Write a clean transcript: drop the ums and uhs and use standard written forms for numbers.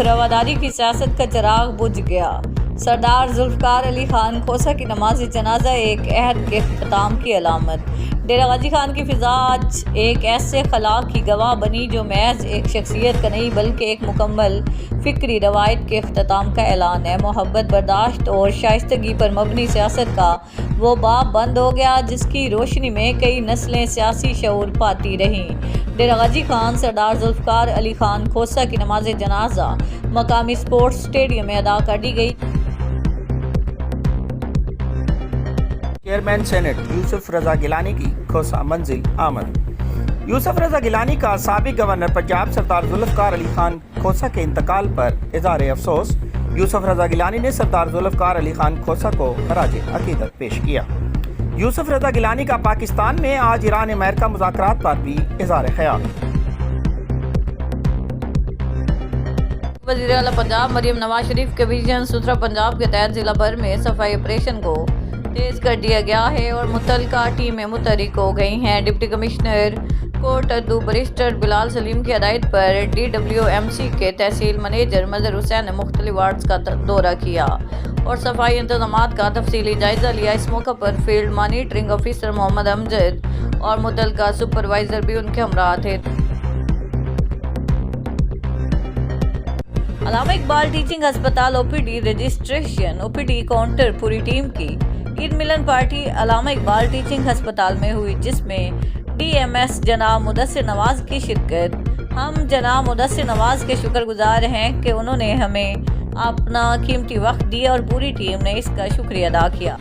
رواداری کی سیاست کا چراغ بجھ گیا۔ سردار ذوالفقار علی خان کھوسہ کی نماز جنازہ ایک عہد کے اختتام کی علامت۔ ڈیرہ غازی خان کی فضا آج ایک ایسے خلا کی گواہ بنی جو محض ایک شخصیت کا نہیں بلکہ ایک مکمل فکری روایت کے اختتام کا اعلان ہے۔ محبت، برداشت اور شائستگی پر مبنی سیاست کا وہ باب بند ہو گیا جس کی روشنی میں کئی نسلیں سیاسی شعور پاتی رہیں۔ ڈیرہ غازی خان سردار ذوالفقار علی خان کھوسہ کی نماز جنازہ مقامی اسپورٹس اسٹیڈیم میں ادا کر دی گئی۔ چیئرمین سینٹ یوسف رضا گیلانی کی کھوسہ منزل آمد۔ یوسف رضا گیلانی کا سابق گورنر پنجاب سردار ذوالفقار علی خان کھوسہ کے انتقال پر اظہار افسوس۔ یوسف رضا گیلانی نے سردار ذوالفقار علی خان کھوسہ کو خراج عقیدت پیش کیا۔ یوسف رضا گیلانی کا پاکستان میں آج ایران امریکہ مذاکرات پر بھی اظہار خیال۔ وزیر اعلیٰ پنجاب مریم نواز شریف کے ویژن ستھرا پنجاب کے تحت ضلع بھر میں صفائی آپریشن کو تیز کر دیا گیا ہے اور متعلقہ ٹیمیں متحرک ہو گئی ہیں۔ Deputy commissioner court Urdu barrister Bilal Saleem کی ہدایت پر DWMC کے تحصیل منیجر مظہر حسین نے مختلف وارڈز کا دورہ کیا اور صفائی انتظامات کا تفصیلی جائزہ لیا۔ اس موقع پر فیلڈ مانیٹرنگ آفیسر محمد امجد اور متعلقہ سپروائزر بھی ان کے ہمراہ تھے۔ علامہ اقبال ٹیچنگ ہسپتال OPD رجسٹریشن OPD کاؤنٹر پوری ٹیم کی عید ملن پارٹی علامہ اقبال ٹیچنگ ہسپتال میں ہوئی جس میں DMS جناب مدثر نواز کی شرکت۔ ہم جناب مدثر نواز کے شکر گزار ہیں کہ انہوں نے ہمیں اپنا قیمتی وقت دیا اور پوری ٹیم نے اس کا شکریہ ادا کیا۔